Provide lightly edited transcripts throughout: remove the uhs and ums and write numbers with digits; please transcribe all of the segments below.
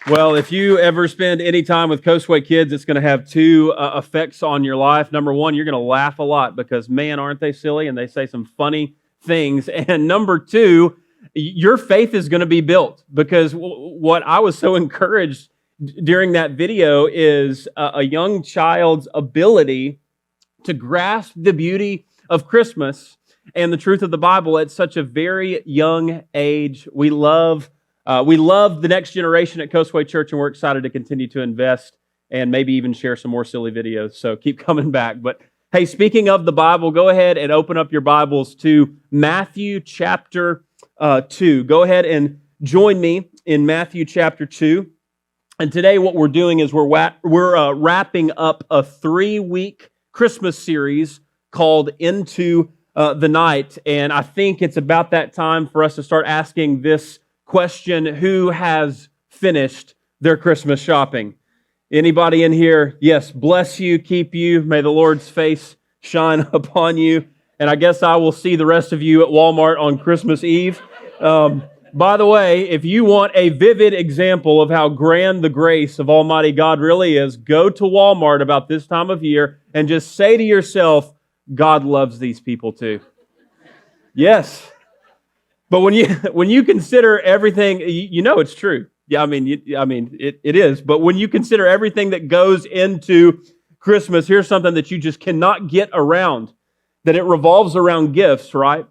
Well, if you ever spend any time with Coastway kids, it's going to have two effects on your life. Number one, you're going to laugh a lot because, man, aren't they silly? And they say some funny things. And number two, your faith is going to be built because what I was so encouraged during that video is a young child's ability to grasp the beauty of Christmas and the truth of the Bible at such a very young age. We love the next generation at Coastway Church, and we're excited to continue to invest and maybe even share some more silly videos. So keep coming back. But hey, speaking of the Bible, go ahead and open up your Bibles to Matthew chapter 2. Go ahead and join me in Matthew chapter 2. And today what we're doing is we're wrapping up a 3-week Christmas series called Into the Night. And I think it's about that time for us to start asking this question: who has finished their Christmas shopping? Anybody in here? Yes, bless you, keep you. May the Lord's face shine upon you. And I guess I will see the rest of you at Walmart on Christmas Eve. By the way, if you want a vivid example of how grand the grace of Almighty God really is, go to Walmart about this time of year and just say to yourself, God loves these people too. Yes. But when you consider everything, you know it's true. Yeah, it is. But when you consider everything that goes into Christmas, here's something that you just cannot get around, that it revolves around gifts, right?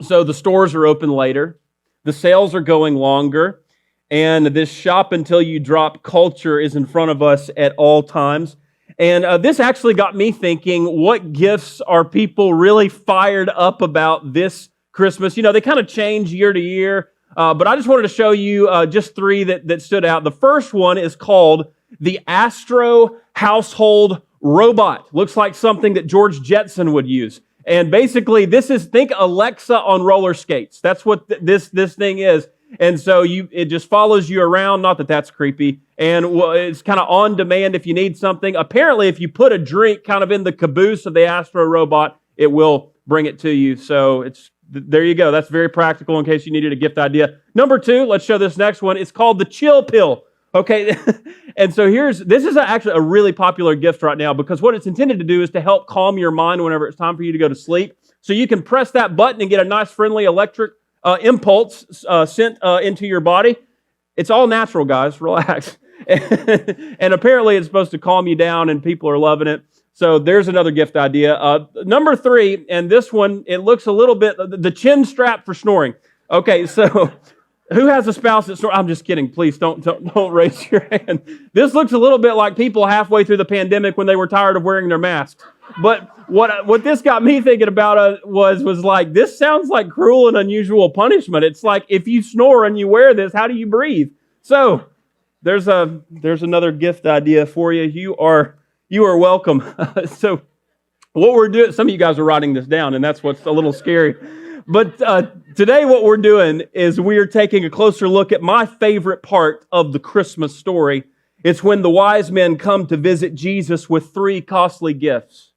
So the stores are open later, the sales are going longer, and this shop until you drop culture is in front of us at all times. And this actually got me thinking, what gifts are people really fired up about this Christmas? You know, they kind of change year to year, but I just wanted to show you just 3 that stood out. The first one is called the Astro Household Robot. Looks like something that George Jetson would use. And basically, think Alexa on roller skates. That's what this thing is. And so it just follows you around. Not that that's creepy. And it's kind of on demand if you need something. Apparently, if you put a drink kind of in the caboose of the Astro Robot, it will bring it to you. So there you go. That's very practical in case you needed a gift idea. Number 2, let's show this next one. It's called the Chill Pill. Okay, and so this is actually a really popular gift right now because what it's intended to do is to help calm your mind whenever it's time for you to go to sleep. So you can press that button and get a nice friendly electric impulse sent into your body. It's all natural, guys. Relax. And apparently it's supposed to calm you down, and people are loving it. So there's another gift idea. Number 3, and this one, it looks a little bit, the chin strap for snoring. Okay, so who has a spouse that snores? I'm just kidding. Please don't raise your hand. This looks a little bit like people halfway through the pandemic when they were tired of wearing their masks. But what this got me thinking about was like, this sounds like cruel and unusual punishment. It's like, if you snore and you wear this, how do you breathe? So there's another gift idea for you. You are welcome. So what we're doing, some of you guys are writing this down, and that's what's a little scary. But today what we're doing is we are taking a closer look at my favorite part of the Christmas story. It's when the wise men come to visit Jesus with 3 costly gifts.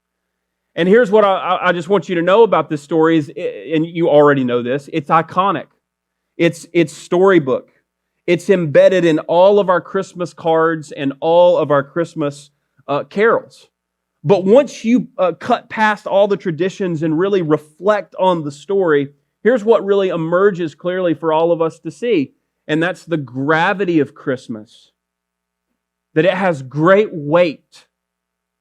And here's what I just want you to know about this story, and you already know this, it's iconic. It's storybook. It's embedded in all of our Christmas cards and all of our Christmas carols. But once you cut past all the traditions and really reflect on the story, here's what really emerges clearly for all of us to see, and that's the gravity of Christmas. That it has great weight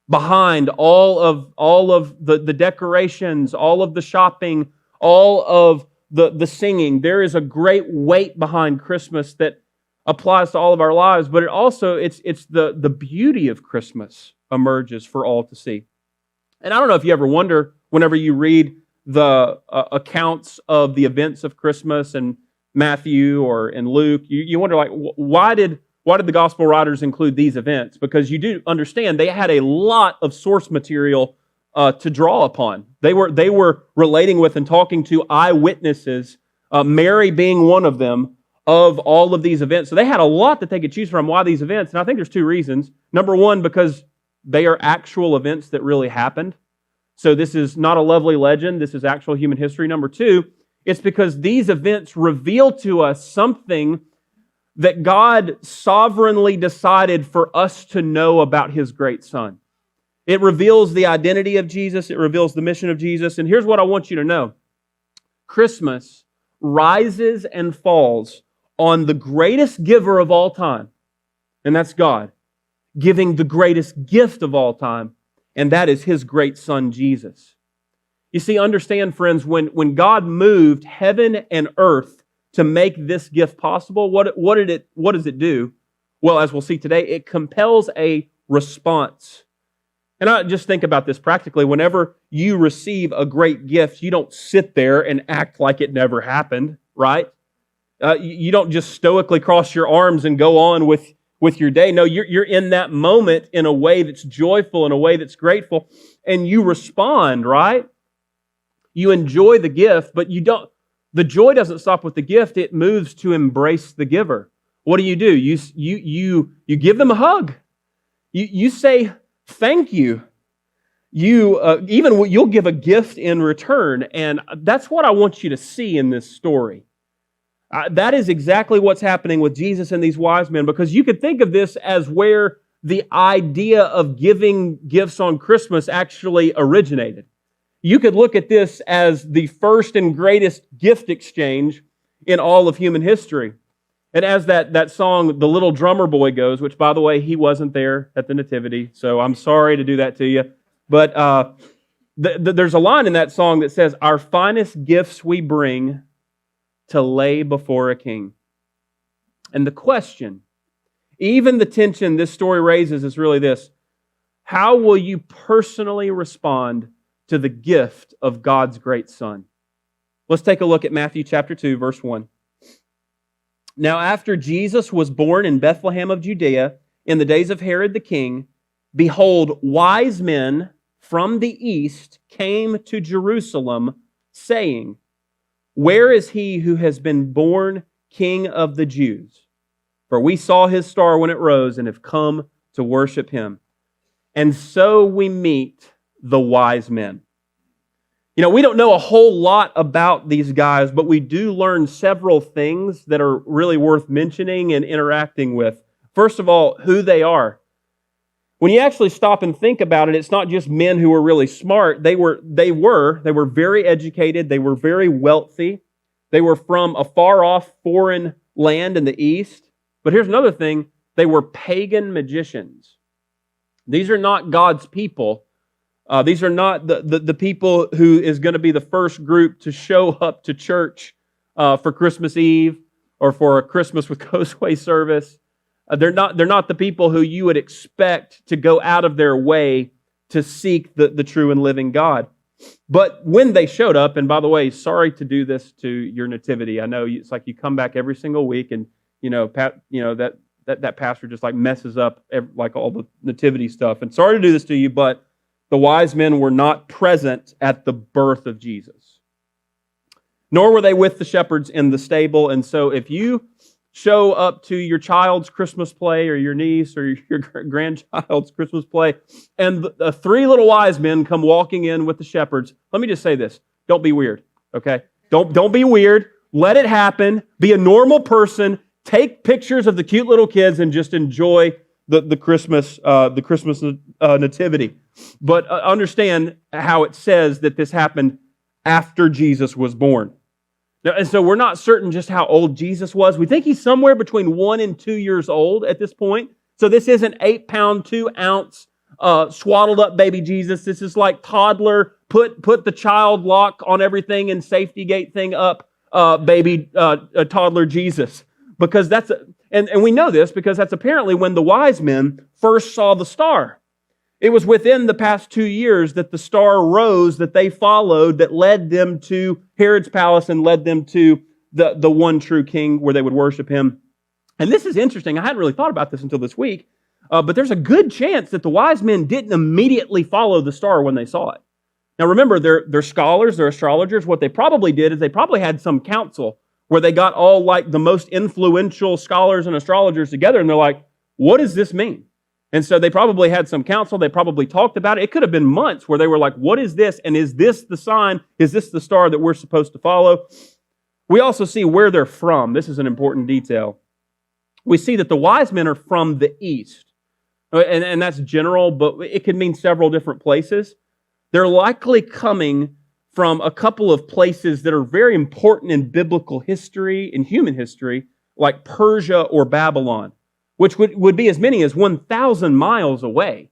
behind all of the decorations, all of the shopping, all of the singing. There is a great weight behind Christmas that applies to all of our lives, but it's the beauty of Christmas emerges for all to see. And I don't know if you ever wonder, whenever you read the accounts of the events of Christmas in Matthew or in Luke, you wonder, like, why did the gospel writers include these events? Because you do understand they had a lot of source material to draw upon. They were relating with and talking to eyewitnesses, Mary being one of them, of all of these events. So they had a lot that they could choose from. Why these events? And I think there's 2 reasons. Number 1, because they are actual events that really happened. So this is not a lovely legend. This is actual human history. Number 2, it's because these events reveal to us something that God sovereignly decided for us to know about His great Son. It reveals the identity of Jesus. It reveals the mission of Jesus. And here's what I want you to know. Christmas rises and falls on the greatest giver of all time, and that's God, giving the greatest gift of all time, and that is His great Son, Jesus. You see, understand, friends, when God moved heaven and earth to make this gift possible, what does it do? Well, as we'll see today, it compels a response. And I just think about this practically. Whenever you receive a great gift, you don't sit there and act like it never happened, right? You don't just stoically cross your arms and go on with your day. No, you're in that moment in a way that's joyful, in a way that's grateful, and you respond, right? You enjoy the gift, but you don't. The joy doesn't stop with the gift; it moves to embrace the giver. What do? You give them a hug. You say thank you. You'll give a gift in return, and that's what I want you to see in this story. That is exactly what's happening with Jesus and these wise men, because you could think of this as where the idea of giving gifts on Christmas actually originated. You could look at this as the first and greatest gift exchange in all of human history. And as that song, The Little Drummer Boy, goes, which, by the way, he wasn't there at the Nativity, so I'm sorry to do that to you. But there's a line in that song that says, "Our finest gifts we bring to lay before a king." And the question, even the tension this story raises, is really this: how will you personally respond to the gift of God's great Son? Let's take a look at Matthew chapter 2, verse 1. Now after Jesus was born in Bethlehem of Judea, in the days of Herod the king, behold, wise men from the east came to Jerusalem, saying, "Where is he who has been born King of the Jews? For we saw his star when it rose and have come to worship him." And so we meet the wise men. You know, we don't know a whole lot about these guys, but we do learn several things that are really worth mentioning and interacting with. First of all, who they are. When you actually stop and think about it, it's not just men who were really smart. They were very educated. They were very wealthy. They were from a far-off foreign land in the east. But here's another thing. They were pagan magicians. These are not God's people. These are not the people who is going to be the first group to show up to church for Christmas Eve or for a Christmas with Coastway service. They're not the people who you would expect to go out of their way to seek the true and living God. But when they showed up, and by the way, sorry to do this to your nativity. I know it's like you come back every single week, and that pastor just like messes up like all the nativity stuff. And sorry to do this to you, but the wise men were not present at the birth of Jesus, nor were they with the shepherds in the stable. And so if you show up to your child's Christmas play or your niece or your grandchild's Christmas play, and the three little wise men come walking in with the shepherds, let me just say this: don't be weird, okay? Don't be weird. Let it happen. Be a normal person. Take pictures of the cute little kids and just enjoy the Christmas nativity. But understand how it says that this happened after Jesus was born. Now, and so we're not certain just how old Jesus was. We think he's somewhere between 1 and 2 years old at this point. So this isn't 8-pound, 2-ounce swaddled up baby Jesus. This is like toddler, put the child lock on everything and safety gate thing up, baby toddler Jesus. Because and we know this because that's apparently when the wise men first saw the star. It was within the past 2 years that the star rose that they followed that led them to Herod's palace and led them to the one true king where they would worship him. And this is interesting. I hadn't really thought about this until this week, but there's a good chance that the wise men didn't immediately follow the star when they saw it. Now remember, they're scholars, they're astrologers. What they probably did is they probably had some council where they got all like the most influential scholars and astrologers together, and they're like, what does this mean? And so they probably had some counsel. They probably talked about it. It could have been months where they were like, what is this? And is this the sign? Is this the star that we're supposed to follow? We also see where they're from. This is an important detail. we see that the wise men are from the east. And that's general, but it could mean several different places. They're likely coming from a couple of places that are very important in biblical history, in human history, like Persia or Babylon, which would be as many as 1,000 miles away.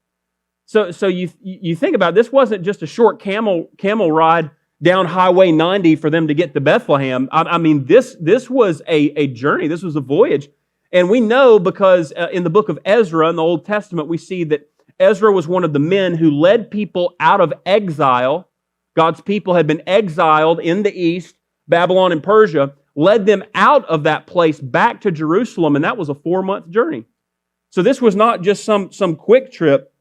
So you think about it, this wasn't just a short camel ride down Highway 90 for them to get to Bethlehem. I mean, this was a journey. This was a voyage. And we know because in the book of Ezra in the Old Testament, we see that Ezra was one of the men who led people out of exile. God's people had been exiled in the east, Babylon and Persia, led them out of that place back to Jerusalem, and that was a 4-month journey. So this was not just some quick trip.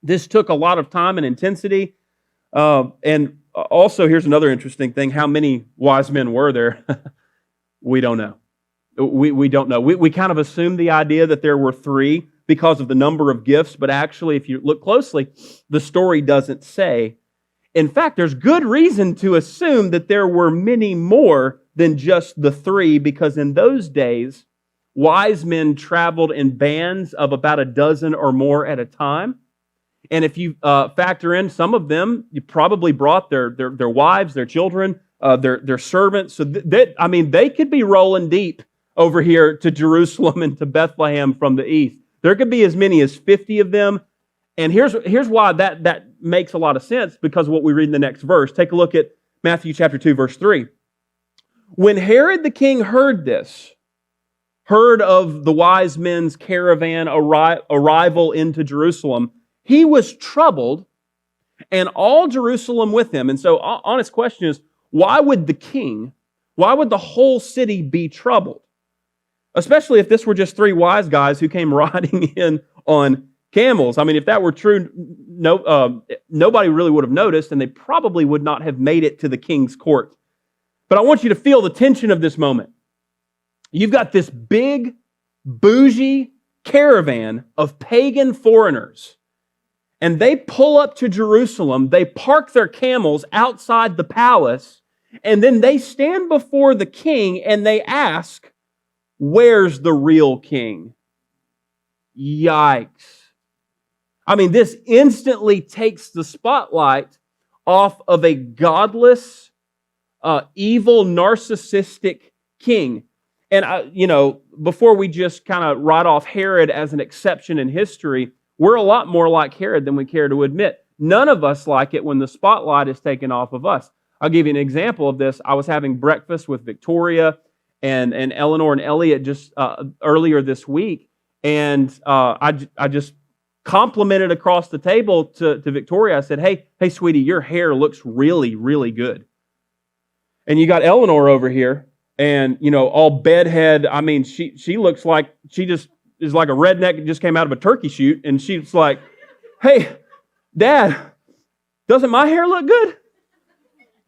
This took a lot of time and intensity. And also, here's another interesting thing. How many wise men were there? We don't know. We don't know. We kind of assume the idea that there were 3 because of the number of gifts, but actually, if you look closely, the story doesn't say. In fact, there's good reason to assume that there were many more than just the 3, because in those days, wise men traveled in bands of about a dozen or more at a time. And if you factor in some of them, you probably brought their wives, their children, their servants. So they could be rolling deep over here to Jerusalem and to Bethlehem from the east. There could be as many as 50 of them. And here's why that makes a lot of sense, because of what we read in the next verse. Take a look at Matthew chapter 2, verse 3. When Herod the king heard of the wise men's caravan arrival into Jerusalem, he was troubled, and all Jerusalem with him. And so, honest question is, why would the whole city be troubled? Especially if this were just 3 wise guys who came riding in on camels. I mean, if that were true, nobody really would have noticed, and they probably would not have made it to the king's court. But I want you to feel the tension of this moment. You've got this big, bougie caravan of pagan foreigners, and they pull up to Jerusalem. They park their camels outside the palace, and then they stand before the king and they ask, "Where's the real king?" Yikes. I mean, this instantly takes the spotlight off of a godless, evil, narcissistic king. And, before we just kind of write off Herod as an exception in history, we're a lot more like Herod than we care to admit. None of us like it when the spotlight is taken off of us. I'll give you an example of this. I was having breakfast with Victoria and Eleanor and Elliot just earlier this week, and I just complimented across the table to Victoria. I said, hey, sweetie, your hair looks really, really good. And you got Eleanor over here, and, all bedhead. I mean, she looks like she just is like a redneck that just came out of a turkey shoot, and she's like, "Hey, Dad, doesn't my hair look good?"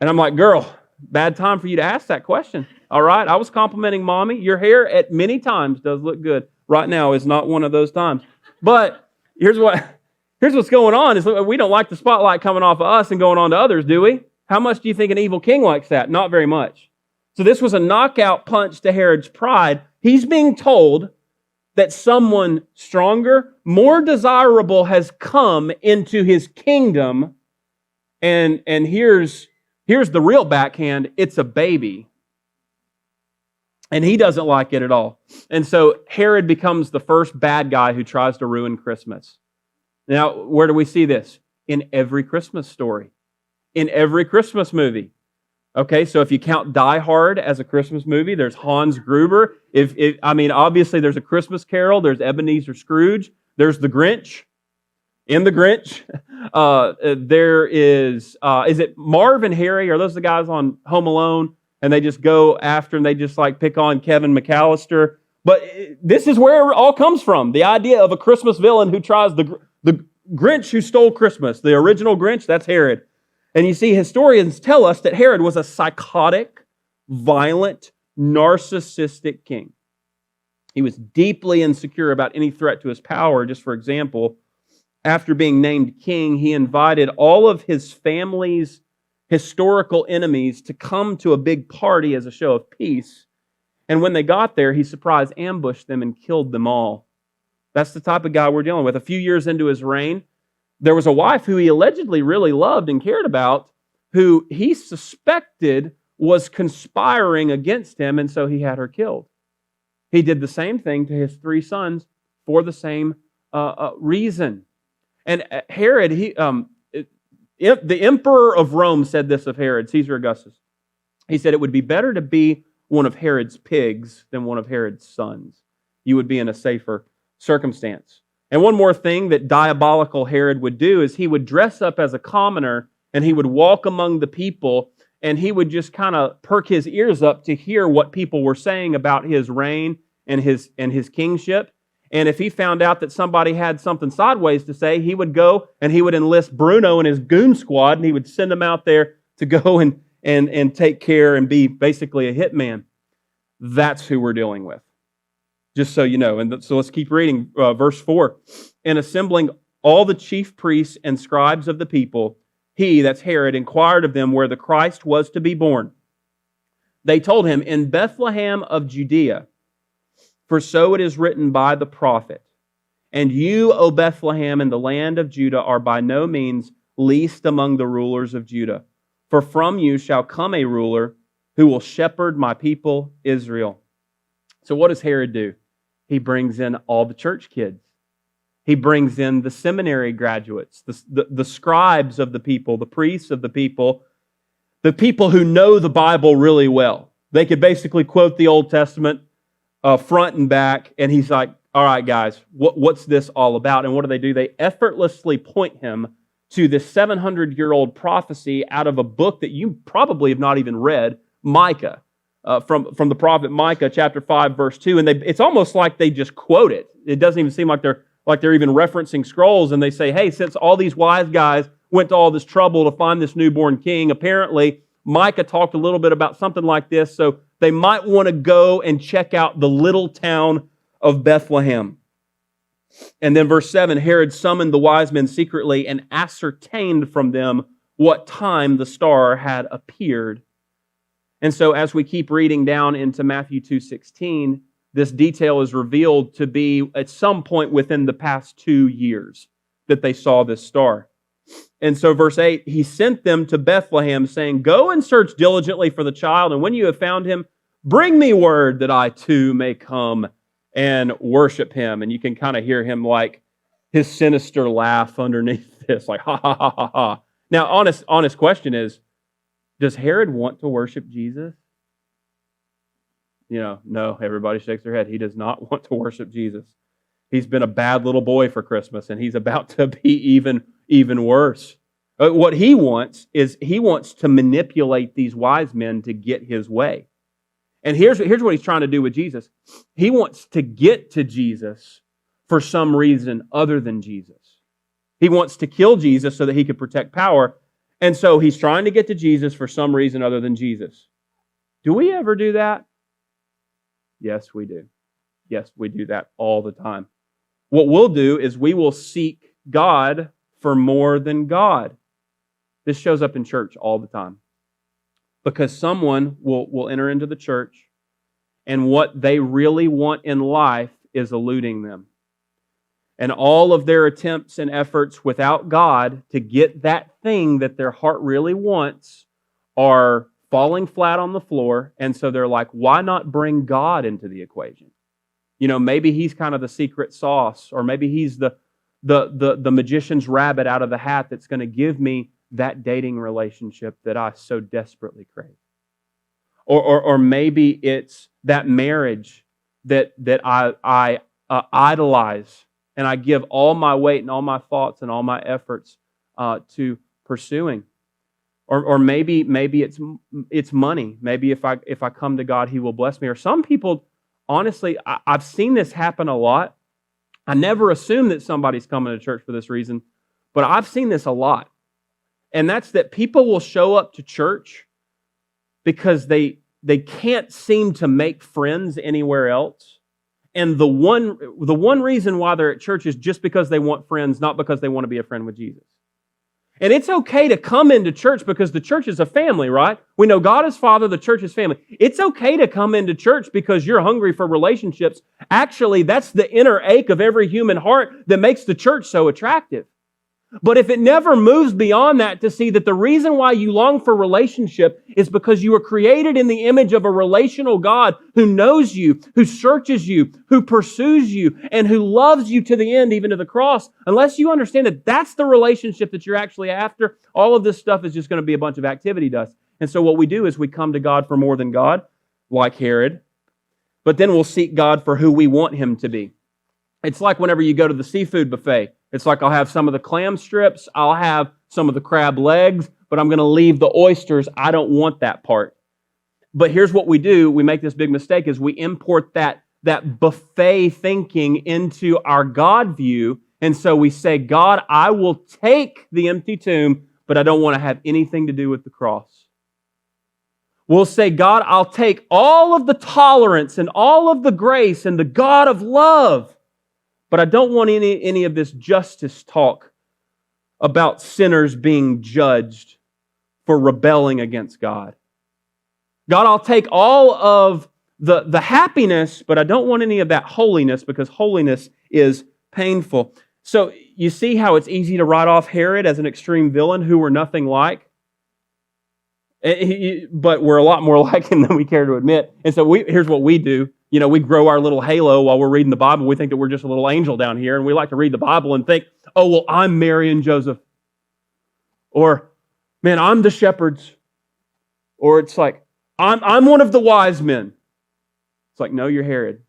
And I'm like, "Girl, bad time for you to ask that question. All right, I was complimenting Mommy. Your hair at many times does look good. Right now is not one of those times." But here's what's going on is we don't like the spotlight coming off of us and going on to others, do we? How much do you think an evil king likes that? Not very much. So this was a knockout punch to Herod's pride. He's being told that someone stronger, more desirable has come into his kingdom. And here's the real backhand. It's a baby. And he doesn't like it at all. And so Herod becomes the first bad guy who tries to ruin Christmas. Now, where do we see this? In every Christmas story. In every Christmas movie. Okay, so if you count Die Hard as a Christmas movie, there's Hans Gruber. Obviously there's A Christmas Carol, there's Ebenezer Scrooge, there's The Grinch. In The Grinch, there is it Marv and Harry? Are those the guys on Home Alone? And they just go after and they just like pick on Kevin McAllister. But this is where it all comes from. The idea of a Christmas villain who tries the Grinch who stole Christmas. The original Grinch, that's Herod. And you see, historians tell us that Herod was a psychotic, violent, narcissistic king. He was deeply insecure about any threat to his power. Just for example, after being named king, he invited all of his family's historical enemies to come to a big party as a show of peace. And when they got there, he surprise ambushed them and killed them all. That's the type of guy we're dealing with. A few years into his reign, there was a wife who he allegedly really loved and cared about, who he suspected was conspiring against him, and so he had her killed. He did the same thing to his 3 sons for the same reason. And Herod, the emperor of Rome said this of Herod, Caesar Augustus. He said, it would be better to be one of Herod's pigs than one of Herod's sons. You would be in a safer circumstance. And one more thing that diabolical Herod would do is he would dress up as a commoner and he would walk among the people and he would just kind of perk his ears up to hear what people were saying about his reign and his kingship. And if he found out that somebody had something sideways to say, he would go and he would enlist Bruno and his goon squad and he would send them out there to go and take care and be basically a hitman. That's who we're dealing with. Just so you know. And so let's keep reading verse 4. And assembling all the chief priests and scribes of the people, he, that's Herod, inquired of them where the Christ was to be born. They told him, in Bethlehem of Judea, for so it is written by the prophet, and you, O Bethlehem, in the land of Judah, are by no means least among the rulers of Judah. For from you shall come a ruler who will shepherd my people Israel. So what does Herod do? He brings in all the church kids. He brings in the seminary graduates, the scribes of the people, the priests of the people who know the Bible really well. They could basically quote the Old Testament front and back, and he's like, all right, guys, what's this all about? And what do? They effortlessly point him to this 700-year-old prophecy out of a book that you probably have not even read, Micah. From the prophet Micah, chapter 5, verse 2, and it's almost like they just quote it. It doesn't even seem like they're even referencing scrolls, and they say, hey, since all these wise guys went to all this trouble to find this newborn king, apparently Micah talked a little bit about something like this, so they might want to go and check out the little town of Bethlehem. And then verse 7, Herod summoned the wise men secretly and ascertained from them what time the star had appeared. And so as we keep reading down into Matthew 2:16, this detail is revealed to be at some point within the past 2 years that they saw this star. And so verse 8, he sent them to Bethlehem, saying, go and search diligently for the child, and when you have found him, bring me word that I too may come and worship him. And you can kind of hear him like his sinister laugh underneath this, like ha ha ha ha ha. Now, honest question is, does Herod want to worship Jesus? No, everybody shakes their head. He does not want to worship Jesus. He's been a bad little boy for Christmas, and he's about to be even worse. What he wants is he wants to manipulate these wise men to get his way. And here's what he's trying to do with Jesus. He wants to get to Jesus for some reason other than Jesus. He wants to kill Jesus so that he could protect power. And so he's trying to get to Jesus for some reason other than Jesus. Do we ever do that? Yes, we do. Yes, we do that all the time. What we'll do is we will seek God for more than God. This shows up in church all the time. Because someone will enter into the church, and what they really want in life is eluding them. And all of their attempts and efforts without God to get that thing that their heart really wants are falling flat on the floor. And so they're like, why not bring God into the equation? Maybe he's kind of the secret sauce, or maybe he's the magician's rabbit out of the hat that's going to give me that dating relationship that I so desperately crave. Or maybe it's that marriage that I idolize, and I give all my weight and all my thoughts and all my efforts to pursuing. Or maybe it's money. Maybe if I come to God, He will bless me. Or some people, honestly, I've seen this happen a lot. I never assume that somebody's coming to church for this reason, but I've seen this a lot. And that's that people will show up to church because they can't seem to make friends anywhere else. And the one reason why they're at church is just because they want friends, not because they want to be a friend with Jesus. And it's okay to come into church because the church is a family, right? We know God is Father, the church is family. It's okay to come into church because you're hungry for relationships. Actually, that's the inner ache of every human heart that makes the church so attractive. But if it never moves beyond that to see that the reason why you long for relationship is because you were created in the image of a relational God who knows you, who searches you, who pursues you, and who loves you to the end, even to the cross, unless you understand that that's the relationship that you're actually after, all of this stuff is just going to be a bunch of activity dust. And so what we do is we come to God for more than God, like Herod, but then we'll seek God for who we want Him to be. It's like whenever you go to the seafood buffet. It's like I'll have some of the clam strips, I'll have some of the crab legs, but I'm going to leave the oysters. I don't want that part. But here's what we do. We make this big mistake is we import that buffet thinking into our God view. And so we say, God, I will take the empty tomb, but I don't want to have anything to do with the cross. We'll say, God, I'll take all of the tolerance and all of the grace and the God of love, but I don't want any of this justice talk about sinners being judged for rebelling against God. God, I'll take all of the happiness, but I don't want any of that holiness because holiness is painful. So you see how it's easy to write off Herod as an extreme villain who we're nothing like? But we're a lot more like him than we care to admit. And so here's what we do. You know, we grow our little halo while we're reading the Bible. We think that we're just a little angel down here, and we like to read the Bible and think, oh, well, I'm Mary and Joseph. Or, man, I'm the shepherds. Or it's like, I'm one of the wise men. It's like, no, you're Herod.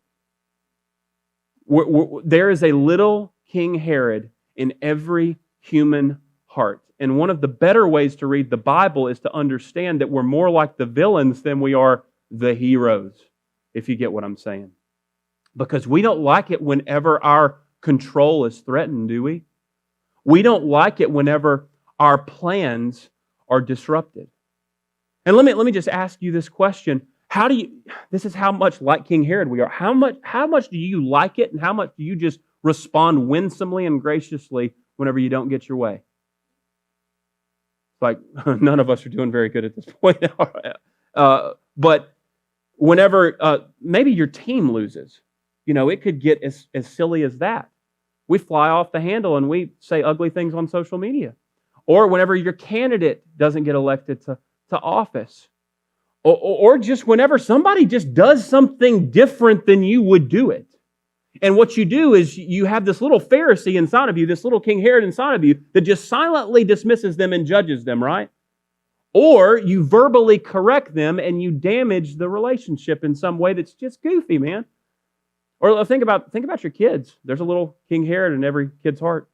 There is a little King Herod in every human heart. And one of the better ways to read the Bible is to understand that we're more like the villains than we are the heroes, if you get what I'm saying. Because we don't like it whenever our control is threatened, do we? We don't like it whenever our plans are disrupted. And let me just ask you this question. This is how much like King Herod we are. How much do you like it, and how much do you just respond winsomely and graciously whenever you don't get your way? Like, none of us are doing very good at this point. But whenever maybe your team loses, you know, it could get as silly as that. We fly off the handle and we say ugly things on social media. Or whenever your candidate doesn't get elected to office. Or just whenever somebody just does something different than you would do it. And what you do is you have this little Pharisee inside of you, this little King Herod inside of you that just silently dismisses them and judges them, right? Or you verbally correct them and you damage the relationship in some way that's just goofy, man. Or think about your kids. There's a little King Herod in every kid's heart.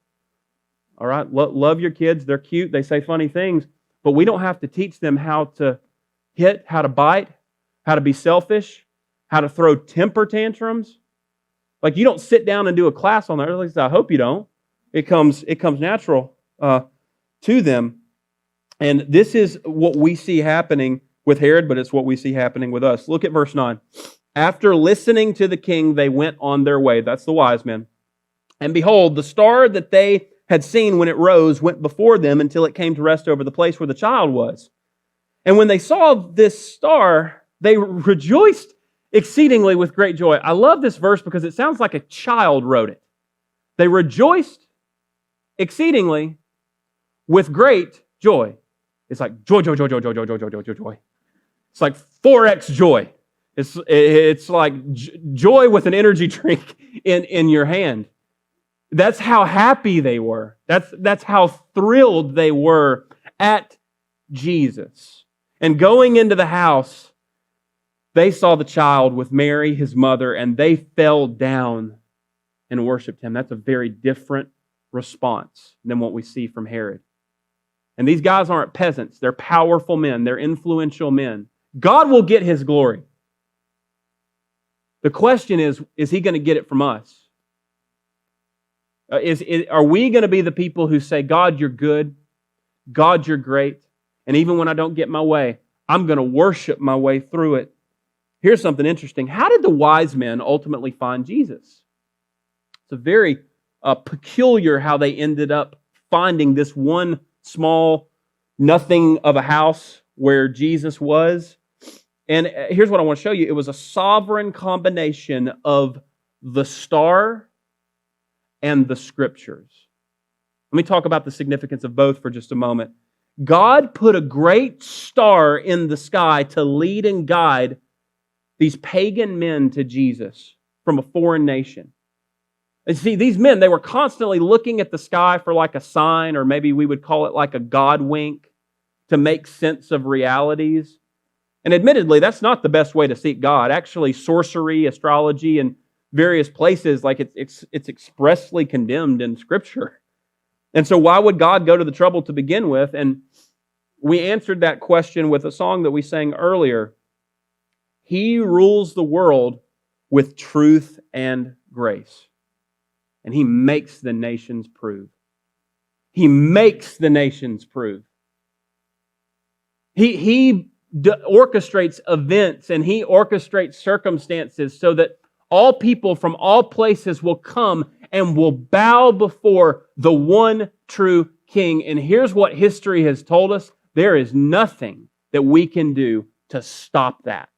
All right? Love your kids. They're cute. They say funny things. But we don't have to teach them how to hit, how to bite, how to be selfish, how to throw temper tantrums. Like, you don't sit down and do a class on that. At least I hope you don't. It comes natural to them. And this is what we see happening with Herod, but it's what we see happening with us. Look at verse 9. After listening to the king, they went on their way. That's the wise men. And behold, the star that they had seen when it rose went before them until it came to rest over the place where the child was. And when they saw this star, they rejoiced exceedingly with great joy. I love this verse because it sounds like a child wrote it. They rejoiced exceedingly with great joy. It's like joy, joy, joy, joy, joy, joy, joy, joy, joy, joy, joy. It's like 4x joy. It's like joy with an energy drink in your hand. That's how happy they were. That's how thrilled they were at Jesus. And going into the house, they saw the child with Mary, his mother, and they fell down and worshiped him. That's a very different response than what we see from Herod. And these guys aren't peasants. They're powerful men. They're influential men. God will get his glory. The question is he going to get it from us? Are we going to be the people who say, God, you're good. God, you're great. And even when I don't get my way, I'm going to worship my way through it. Here's something interesting. How did the wise men ultimately find Jesus? It's a very peculiar how they ended up finding this one small, nothing of a house where Jesus was. And here's what I want to show you. It was a sovereign combination of the star and the Scriptures. Let me talk about the significance of both for just a moment. God put a great star in the sky to lead and guide these pagan men to Jesus from a foreign nation. And see, these men, they were constantly looking at the sky for like a sign, or maybe we would call it like a God wink, to make sense of realities. And admittedly, that's not the best way to seek God. Actually, sorcery, astrology, and various places, like it's expressly condemned in Scripture. And so why would God go to the trouble to begin with? And we answered that question with a song that we sang earlier. He rules the world with truth and grace. And He makes the nations prove. He makes the nations prove. He orchestrates events and He orchestrates circumstances so that all people from all places will come and will bow before the one true King. And here's what history has told us. There is nothing that we can do to stop that.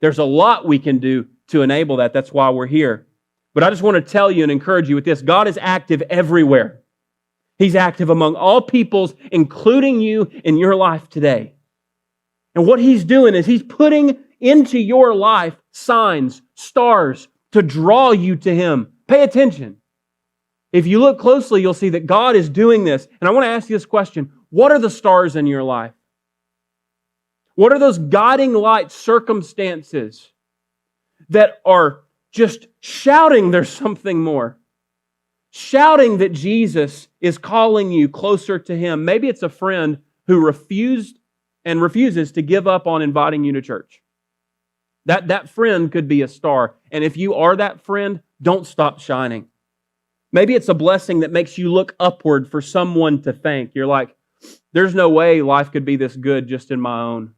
There's a lot we can do to enable that. That's why we're here. But I just want to tell you and encourage you with this. God is active everywhere. He's active among all peoples, including you in your life today. And what He's doing is He's putting into your life signs, stars, to draw you to Him. Pay attention. If you look closely, you'll see that God is doing this. And I want to ask you this question. What are the stars in your life? What are those guiding light circumstances that are just shouting there's something more? Shouting that Jesus is calling you closer to Him. Maybe it's a friend who refuses to give up on inviting you to church. That friend could be a star. And if you are that friend, don't stop shining. Maybe it's a blessing that makes you look upward for someone to thank. You're like, there's no way life could be this good just in my own.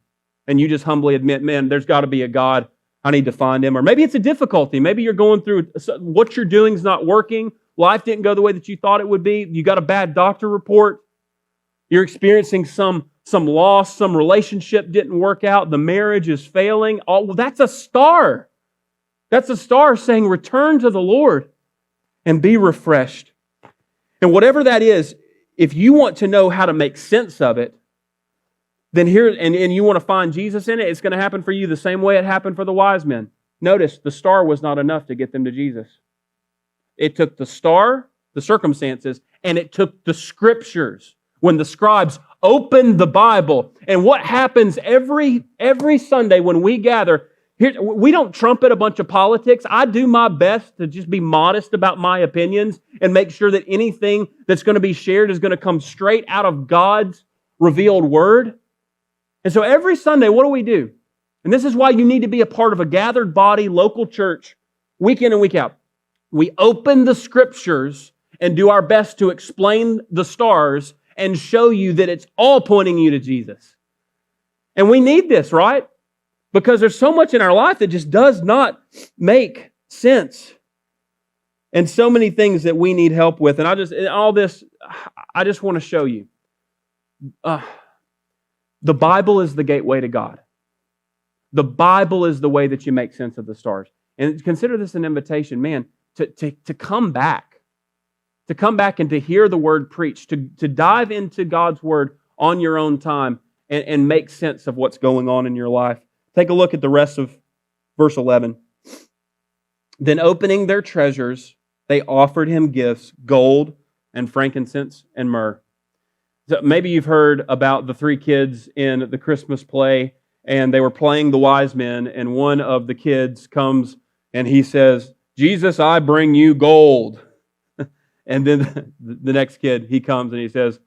And you just humbly admit, man, there's got to be a God. I need to find Him. Or maybe it's a difficulty. Maybe you're going through, what you're doing is not working. Life didn't go the way that you thought it would be. You got a bad doctor report. You're experiencing some loss. Some relationship didn't work out. The marriage is failing. Oh, well, that's a star. That's a star saying, return to the Lord and be refreshed. And whatever that is, if you want to know how to make sense of it, then here, and you want to find Jesus in it, it's going to happen for you the same way it happened for the wise men. Notice, the star was not enough to get them to Jesus. It took the star, the circumstances, and it took the Scriptures. When the scribes opened the Bible, and what happens every Sunday when we gather, here, we don't trumpet a bunch of politics. I do my best to just be modest about my opinions and make sure that anything that's going to be shared is going to come straight out of God's revealed Word. And so every Sunday, what do? And this is why you need to be a part of a gathered body, local church, week in and week out. We open the Scriptures and do our best to explain the stars and show you that it's all pointing you to Jesus. And we need this, right? Because there's so much in our life that just does not make sense. And so many things that we need help with. And I just want to show you. The Bible is the gateway to God. The Bible is the way that you make sense of the stars. And consider this an invitation, man, to come back. To come back and to hear the Word preached. To dive into God's Word on your own time and make sense of what's going on in your life. Take a look at the rest of verse 11. Then opening their treasures, they offered Him gifts, gold and frankincense and myrrh. So maybe you've heard about the three kids in the Christmas play, and they were playing the wise men, and one of the kids comes and he says, Jesus, I bring you gold. And then the next kid, he comes and he says,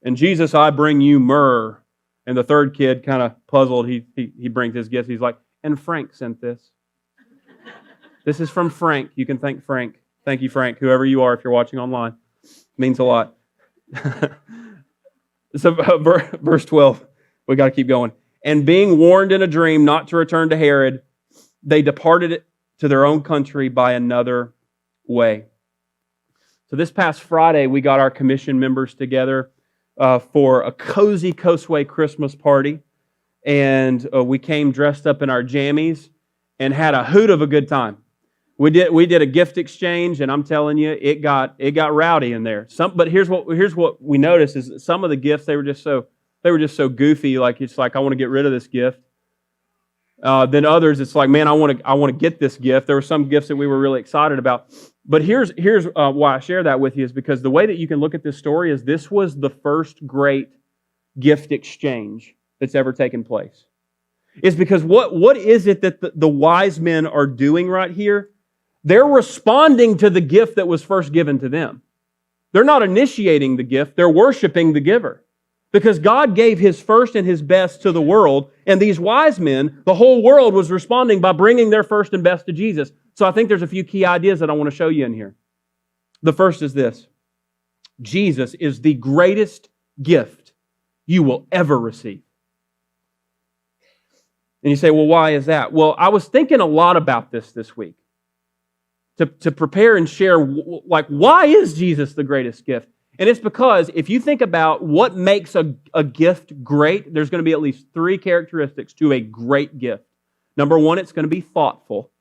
and Jesus, I bring you myrrh. And the third kid, kind of puzzled, he brings his gifts. He's like, and Frank sent this. This is from Frank. You can thank Frank. Thank you, Frank, whoever you are, if you're watching online. It means a lot. So verse 12, we got to keep going. And being warned in a dream not to return to Herod, they departed to their own country by another way. So this past Friday, we got our commission members together. for a cozy Coastway Christmas party. And we came dressed up in our jammies and had a hoot of a good time. We did a gift exchange, and I'm telling you, it got rowdy in there. But here's what we noticed is that some of the gifts they were just so goofy, like it's like I want to get rid of this gift. Then others, it's like, man, I want to get this gift. There were some gifts that we were really excited about. But here's why I share that with you is because the way that you can look at this story is this was the first great gift exchange that's ever taken place. It's because what is it that the wise men are doing right here? They're responding to the gift that was first given to them. They're not initiating the gift, they're worshiping the giver. Because God gave His first and His best to the world, and these wise men, the whole world was responding by bringing their first and best to Jesus. So I think there's a few key ideas that I want to show you in here. The first is this: Jesus is the greatest gift you will ever receive. And you say, well, why is that? Well, I was thinking a lot about this week to prepare and share, like, why is Jesus the greatest gift? And it's because if you think about what makes a gift great, there's going to be at least three characteristics to a great gift. Number one, it's going to be thoughtful.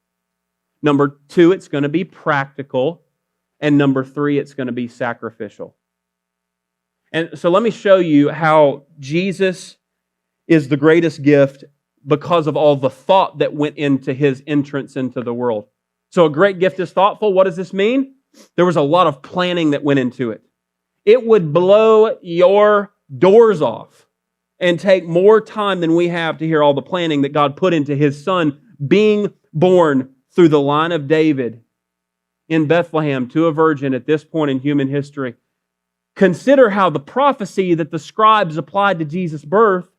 Number two, it's going to be practical. And number three, it's going to be sacrificial. And so let me show you how Jesus is the greatest gift because of all the thought that went into His entrance into the world. So a great gift is thoughtful. What does this mean? There was a lot of planning that went into it. It would blow your doors off and take more time than we have to hear all the planning that God put into His Son being born through the line of David in Bethlehem to a virgin at this point in human history. Consider how the prophecy that the scribes applied to Jesus' birth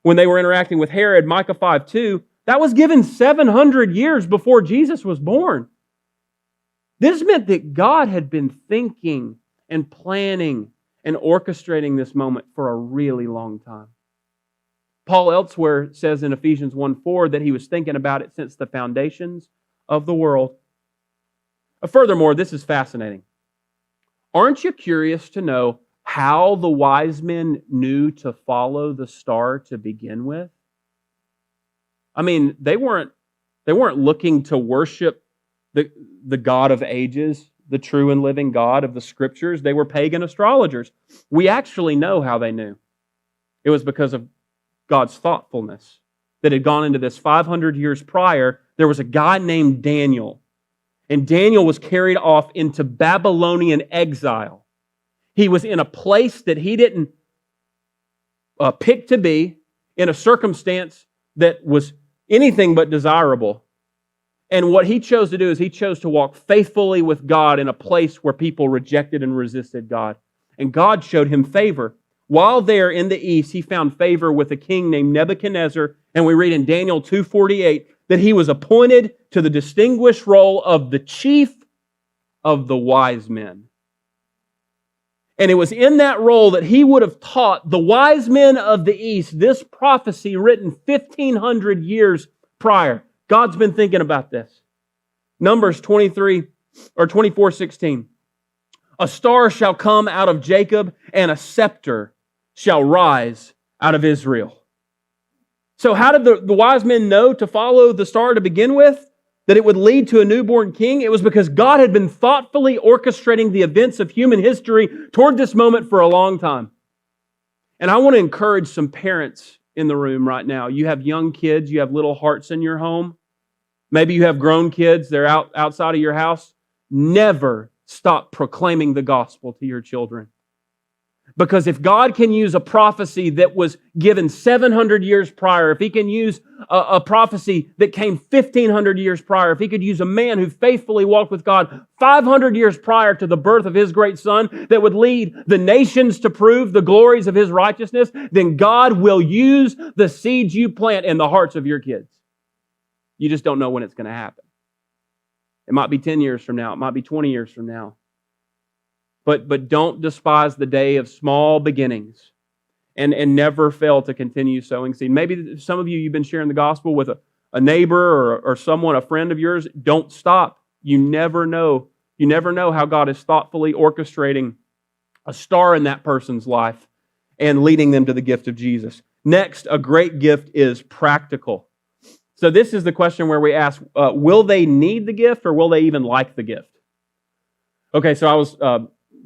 when they were interacting with Herod, Micah 5:2, that was given 700 years before Jesus was born. This meant that God had been thinking and planning and orchestrating this moment for a really long time. Paul elsewhere says in Ephesians 1:4 that he was thinking about it since the foundations of the world. Furthermore, this is fascinating. Aren't you curious to know how the wise men knew to follow the star to begin with? I mean, they weren't looking to worship the God of ages, the true and living God of the Scriptures. They were pagan astrologers. We actually know how they knew. It was because of God's thoughtfulness that had gone into this 500 years prior. There was a guy named Daniel, and Daniel was carried off into Babylonian exile. He was in a place that he didn't pick to be, in a circumstance that was anything but desirable. And what he chose to do is he chose to walk faithfully with God in a place where people rejected and resisted God. And God showed him favor. While there in the east, he found favor with a king named Nebuchadnezzar. And we read in Daniel 2:48 that he was appointed to the distinguished role of the chief of the wise men. And it was in that role that he would have taught the wise men of the East this prophecy written 1,500 years prior. God's been thinking about this. Numbers 24:16. A star shall come out of Jacob, and a scepter shall rise out of Israel. So how did the wise men know to follow the star to begin with? That it would lead to a newborn king? It was because God had been thoughtfully orchestrating the events of human history toward this moment for a long time. And I want to encourage some parents in the room right now. You have young kids, you have little hearts in your home. Maybe you have grown kids, they're outside of your house. Never stop proclaiming the gospel to your children. Because if God can use a prophecy that was given 700 years prior, if He can use a prophecy that came 1,500 years prior, if He could use a man who faithfully walked with God 500 years prior to the birth of His great Son that would lead the nations to prove the glories of His righteousness, then God will use the seeds you plant in the hearts of your kids. You just don't know when it's going to happen. It might be 10 years from now. It might be 20 years from now. But don't despise the day of small beginnings and never fail to continue sowing seed. Maybe some of you've been sharing the gospel with a neighbor or someone, a friend of yours. Don't stop. You never know. You never know how God is thoughtfully orchestrating a star in that person's life and leading them to the gift of Jesus. Next, a great gift is practical. So this is the question where we ask, will they need the gift or will they even like the gift? Okay, so I was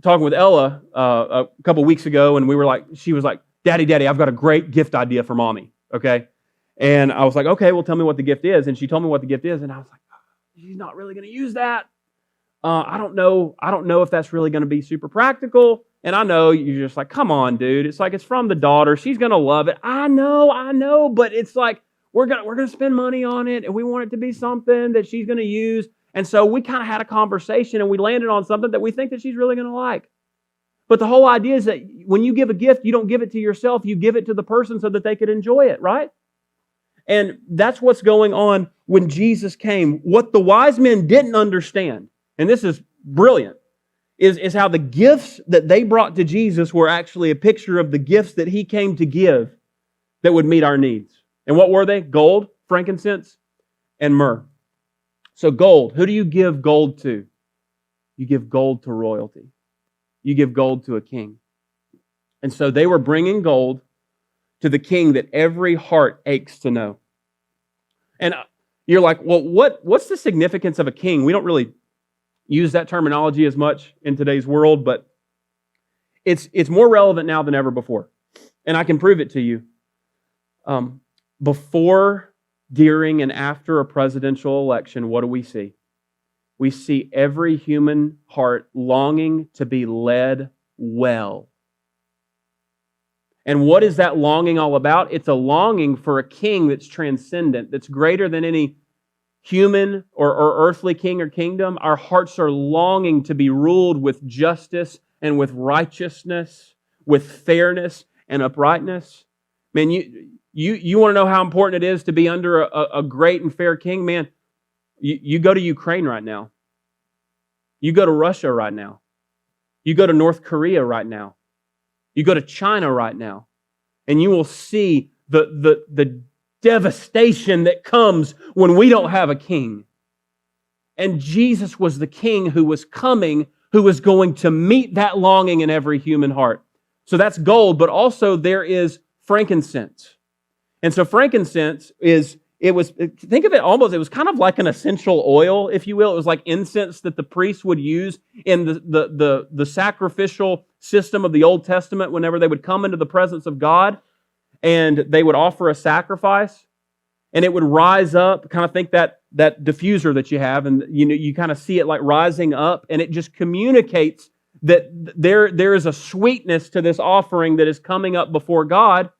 talking with Ella a couple weeks ago, and she was like, Daddy, I've got a great gift idea for Mommy, okay? And I was like, okay, well, tell me what the gift is. And she told me what the gift is, and I was like, she's not really going to use that. I don't know if that's really going to be super practical. And I know you're just like, come on, dude. It's like, it's from the daughter. She's going to love it. I know, but it's like, we're gonna spend money on it, and we want it to be something that she's going to use. And so we kind of had a conversation, and we landed on something that we think that she's really going to like. But the whole idea is that when you give a gift, you don't give it to yourself. You give it to the person so that they could enjoy it, right? And that's what's going on when Jesus came. What the wise men didn't understand, and this is brilliant, is how the gifts that they brought to Jesus were actually a picture of the gifts that He came to give that would meet our needs. And what were they? Gold, frankincense, and myrrh. So gold, who do you give gold to? You give gold to royalty. You give gold to a king. And so they were bringing gold to the king that every heart aches to know. And you're like, well, what's the significance of a king? We don't really use that terminology as much in today's world, but it's more relevant now than ever before. And I can prove it to you. Before, during, and after a presidential election, what do we see? We see every human heart longing to be led well. And what is that longing all about? It's a longing for a king that's transcendent, that's greater than any human or earthly king or kingdom. Our hearts are longing to be ruled with justice and with righteousness, with fairness and uprightness. Man, you want to know how important it is to be under a great and fair king? Man, you go to Ukraine right now. You go to Russia right now. You go to North Korea right now. You go to China right now. And you will see the devastation that comes when we don't have a king. And Jesus was the king who was coming, who was going to meet that longing in every human heart. So that's gold, but also there is frankincense. And so frankincense think of it almost, it was kind of like an essential oil, if you will. It was like incense that the priests would use in the sacrificial system of the Old Testament whenever they would come into the presence of God and they would offer a sacrifice, and it would rise up. Kind of think that diffuser that you have, and you kind of see it like rising up, and it just communicates that there is a sweetness to this offering that is coming up before God.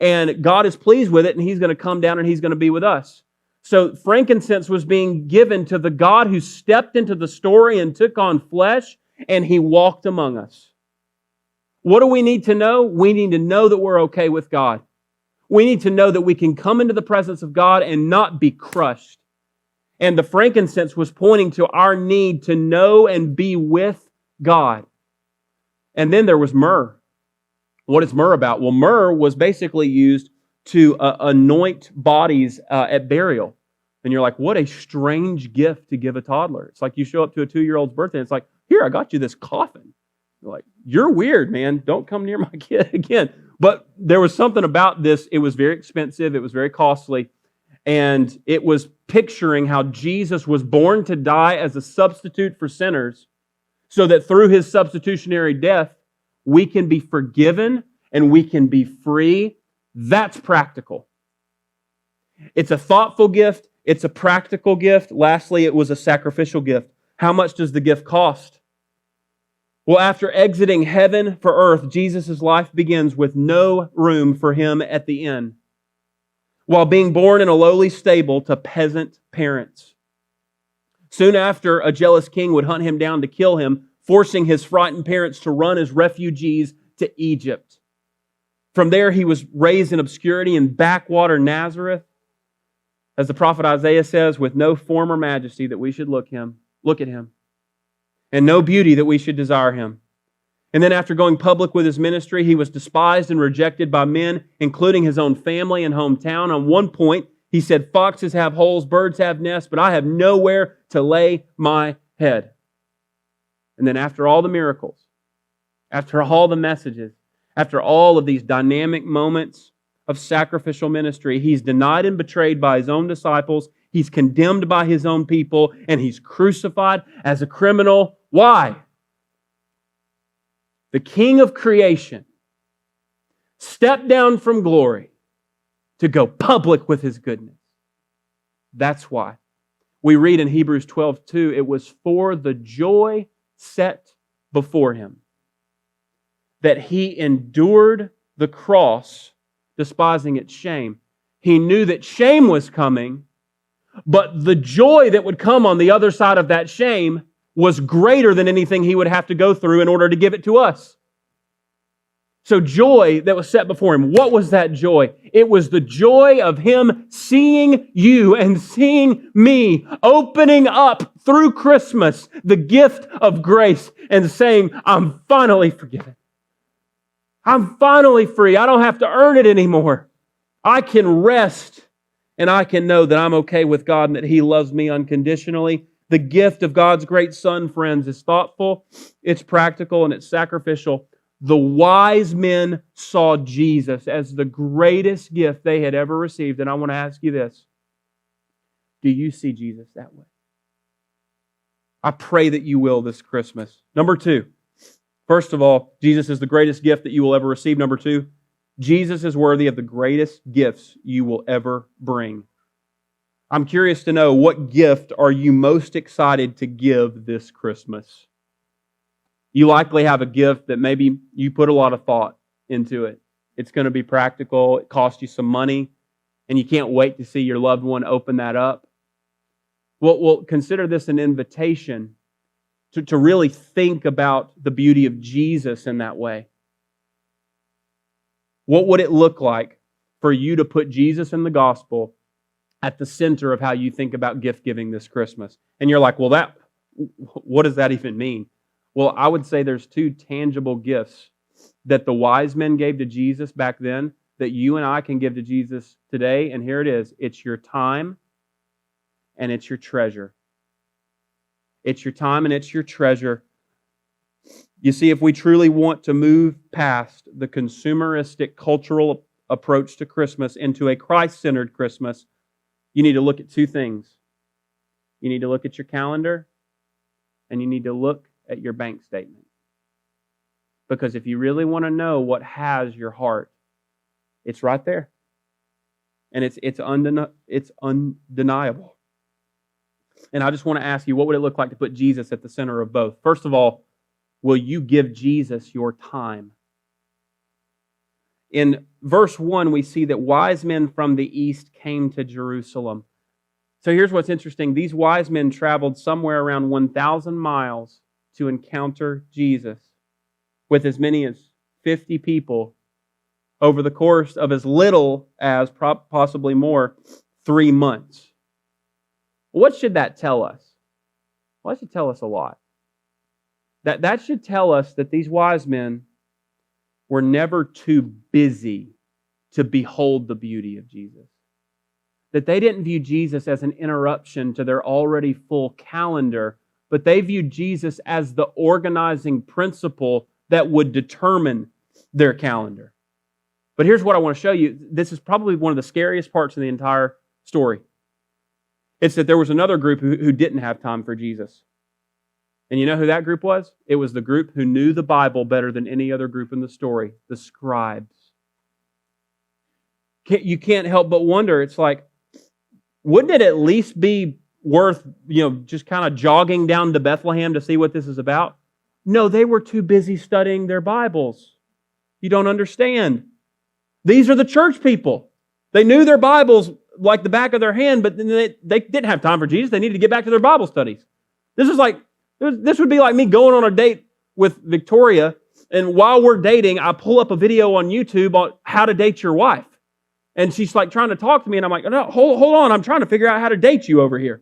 And God is pleased with it, and He's going to come down and He's going to be with us. So frankincense was being given to the God who stepped into the story and took on flesh, and He walked among us. What do we need to know? We need to know that we're okay with God. We need to know that we can come into the presence of God and not be crushed. And the frankincense was pointing to our need to know and be with God. And then there was myrrh. What is myrrh about? Well, myrrh was basically used to anoint bodies at burial. And you're like, what a strange gift to give a toddler. It's like you show up to a 2-year-old's birthday and it's like, here, I got you this coffin. You're like, you're weird, man. Don't come near my kid again. But there was something about this. It was very expensive. It was very costly. And it was picturing how Jesus was born to die as a substitute for sinners so that through His substitutionary death, we can be forgiven and we can be free. That's practical. It's a thoughtful gift. It's a practical gift. Lastly, it was a sacrificial gift. How much does the gift cost? Well, after exiting heaven for earth, Jesus' life begins with no room for Him at the inn, while being born in a lowly stable to peasant parents. Soon after, a jealous king would hunt Him down to kill Him, forcing His frightened parents to run as refugees to Egypt. From there, He was raised in obscurity in backwater Nazareth, as the prophet Isaiah says, with no form or majesty that we should look at Him, and no beauty that we should desire Him. And then after going public with His ministry, He was despised and rejected by men, including His own family and hometown. On one point, He said, foxes have holes, birds have nests, but I have nowhere to lay my head. And then after all the miracles, after all the messages, After all of these dynamic moments of sacrificial ministry, he's denied and betrayed by his own disciples, he's condemned by his own people, and he's crucified as a criminal. Why? The King of creation stepped down from glory to go public with his goodness. That's why. We read in Hebrews 12:2, it was for the joy set before him that he endured the cross, despising its shame. He knew that shame was coming, but the joy that would come on the other side of that shame was greater than anything he would have to go through in order to give it to us. So joy that was set before him. What was that joy? It was the joy of him seeing you and seeing me, opening up through Christmas the gift of grace and saying, I'm finally forgiven. I'm finally free. I don't have to earn it anymore. I can rest and I can know that I'm okay with God and that He loves me unconditionally. The gift of God's great Son, friends, is thoughtful, it's practical, and it's sacrificial. The wise men saw Jesus as the greatest gift they had ever received. And I want to ask you this. Do you see Jesus that way? I pray that you will this Christmas. Number two, first of all, Jesus is the greatest gift that you will ever receive. Number two, Jesus is worthy of the greatest gifts you will ever bring. I'm curious to know, what gift are you most excited to give this Christmas? You likely have a gift that maybe you put a lot of thought into it. It's going to be practical, it costs you some money, and you can't wait to see your loved one open that up. Well, consider this an invitation to really think about the beauty of Jesus in that way. What would it look like for you to put Jesus in the gospel at the center of how you think about gift giving this Christmas? And you're like, well, what does that even mean? Well, I would say there's two tangible gifts that the wise men gave to Jesus back then that you and I can give to Jesus today. And here it is. It's your time and it's your treasure. It's your time and it's your treasure. You see, if we truly want to move past the consumeristic cultural approach to Christmas into a Christ-centered Christmas, you need to look at two things. You need to look at your calendar and you need to look at your bank statement. Because if you really want to know what has your heart, it's right there. And it's undeniable. And I just want to ask you, what would it look like to put Jesus at the center of both? First of all, will you give Jesus your time? In verse 1, we see that wise men from the east came to Jerusalem. So here's what's interesting. These wise men traveled somewhere around 1,000 miles to encounter Jesus with as many as 50 people over the course of as little as, possibly more, 3 months. What should that tell us? Well, that should tell us a lot. That should tell us that these wise men were never too busy to behold the beauty of Jesus. That they didn't view Jesus as an interruption to their already full calendar, but they viewed Jesus as the organizing principle that would determine their calendar. But here's what I want to show you. This is probably one of the scariest parts of the entire story. It's that there was another group who didn't have time for Jesus. And you know who that group was? It was the group who knew the Bible better than any other group in the story, the scribes. You can't help but wonder, it's like, wouldn't it at least be worth, just kind of jogging down to Bethlehem to see what this is about? No, they were too busy studying their Bibles. You don't understand. These are the church people. They knew their Bibles like the back of their hand, but they didn't have time for Jesus. They needed to get back to their Bible studies. This would be like me going on a date with Victoria, and while we're dating, I pull up a video on YouTube on how to date your wife. And she's like trying to talk to me, and I'm like, no, hold on, I'm trying to figure out how to date you over here.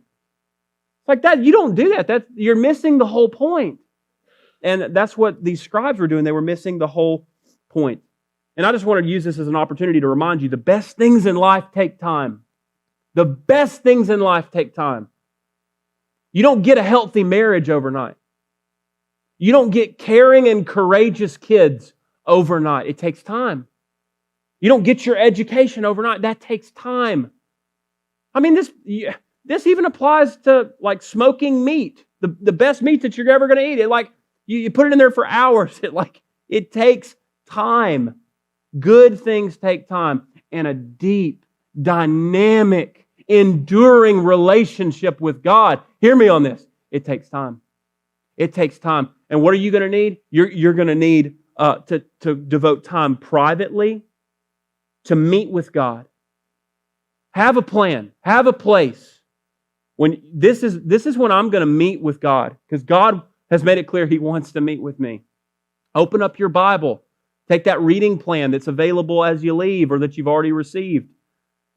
Like that, you don't do that. You're missing the whole point. And that's what these scribes were doing. They were missing the whole point. And I just wanted to use this as an opportunity to remind you, the best things in life take time. The best things in life take time. You don't get a healthy marriage overnight. You don't get caring and courageous kids overnight. It takes time. You don't get your education overnight. That takes time. I mean, this even applies to like smoking meat. The best meat that you're ever going to eat. It like you put it in there for hours. It takes time. Good things take time. And a deep, dynamic, enduring relationship with God. Hear me on this. It takes time. It takes time. And what are you going to need? You're going to need to devote time privately to meet with God. Have a plan. Have a place. When this is when I'm going to meet with God, because God has made it clear He wants to meet with me. Open up your Bible. Take that reading plan that's available as you leave or that you've already received,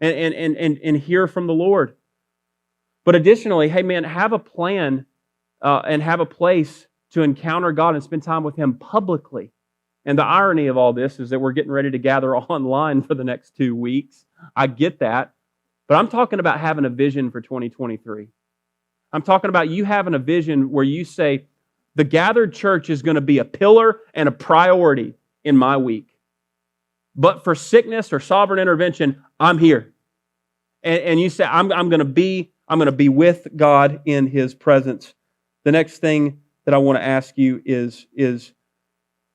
and hear from the Lord. But additionally, hey man, have a plan and have a place to encounter God and spend time with Him publicly. And the irony of all this is that we're getting ready to gather online for the next 2 weeks. I get that. But I'm talking about having a vision for 2023. I'm talking about you having a vision where you say, the gathered church is going to be a pillar and a priority in my week. But for sickness or sovereign intervention, I'm here. And you say, I'm going to be with God in His presence. The next thing that I want to ask you is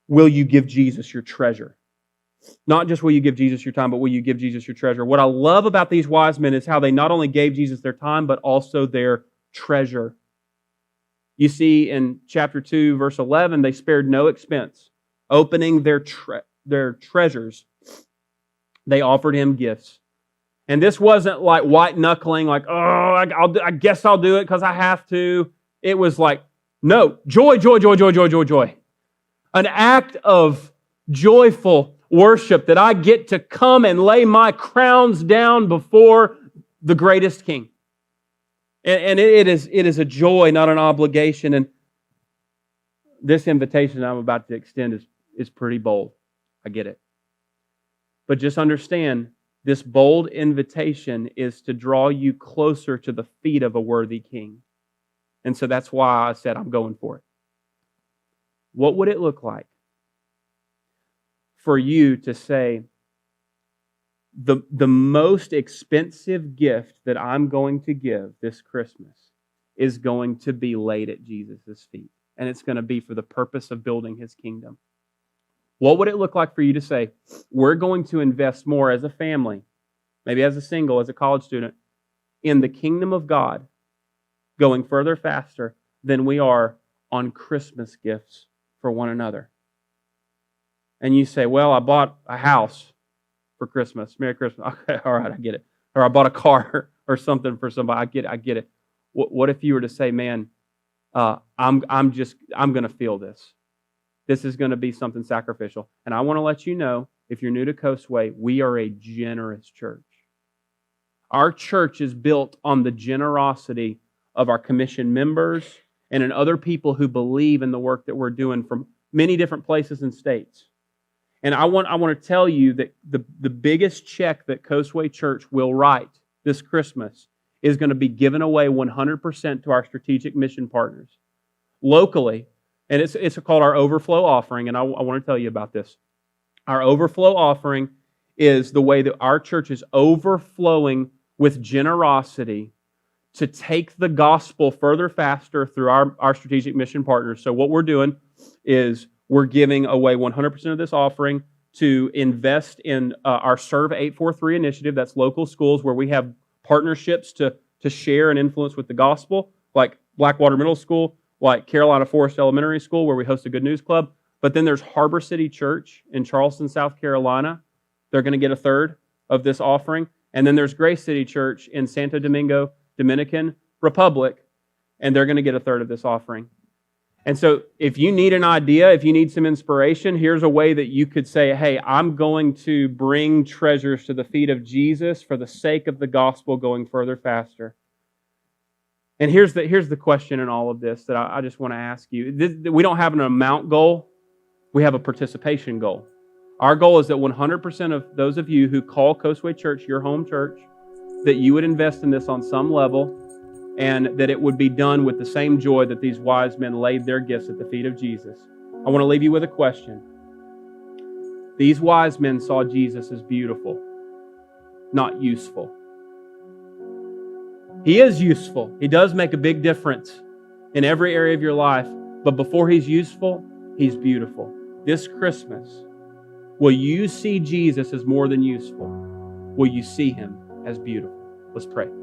will you give Jesus your treasure? Not just will you give Jesus your time, but will you give Jesus your treasure? What I love about these wise men is how they not only gave Jesus their time, but also their treasure. You see in chapter 2, verse 11, they spared no expense. Opening their treasures, they offered Him gifts. And this wasn't like white knuckling, like, oh, I guess I'll do it because I have to. It was like, no, joy, joy, joy, joy, joy, joy, joy. An act of joyful worship that I get to come and lay my crowns down before the greatest King. And it is a joy, not an obligation. And this invitation I'm about to extend is pretty bold. I get it. But just understand, this bold invitation is to draw you closer to the feet of a worthy King. And so that's why I said I'm going for it. What would it look like for you to say, the most expensive gift that I'm going to give this Christmas is going to be laid at Jesus' feet. And it's going to be for the purpose of building His kingdom. What would it look like for you to say, we're going to invest more as a family, maybe as a single, as a college student, in the kingdom of God, going further faster than we are on Christmas gifts for one another? And you say, well, I bought a house for Christmas. Merry Christmas. Okay, all right, I get it. Or I bought a car or something for somebody. I get it. What if you were to say, man, I'm going to feel this. This is going to be something sacrificial. And I want to let you know, if you're new to Coastway, we are a generous church. Our church is built on the generosity of our commission members and in other people who believe in the work that we're doing from many different places and states. And I want to tell you that the biggest check that Coastway Church will write this Christmas is going to be given away 100% to our strategic mission partners locally. And it's called our overflow offering, and I want to tell you about this. Our overflow offering is the way that our church is overflowing with generosity to take the gospel further faster through our strategic mission partners. So what we're doing is we're giving away 100% of this offering to invest in our Serve 843 initiative. That's local schools where we have partnerships to share and influence with the gospel, like Blackwater Middle School, like Carolina Forest Elementary School, where we host a Good News Club. But then there's Harbor City Church in Charleston, South Carolina. They're going to get a third of this offering. And then there's Grace City Church in Santo Domingo, Dominican Republic, and they're going to get a third of this offering. And so if you need an idea, if you need some inspiration, here's a way that you could say, hey, I'm going to bring treasures to the feet of Jesus for the sake of the gospel going further faster. And here's the question in all of this that I just want to ask you. We don't have an amount goal. We have a participation goal. Our goal is that 100% of those of you who call Coastway Church your home church, that you would invest in this on some level, and that it would be done with the same joy that these wise men laid their gifts at the feet of Jesus. I want to leave you with a question. These wise men saw Jesus as beautiful, not useful. He is useful. He does make a big difference in every area of your life. But before He's useful, He's beautiful. This Christmas, will you see Jesus as more than useful? Will you see Him as beautiful? Let's pray.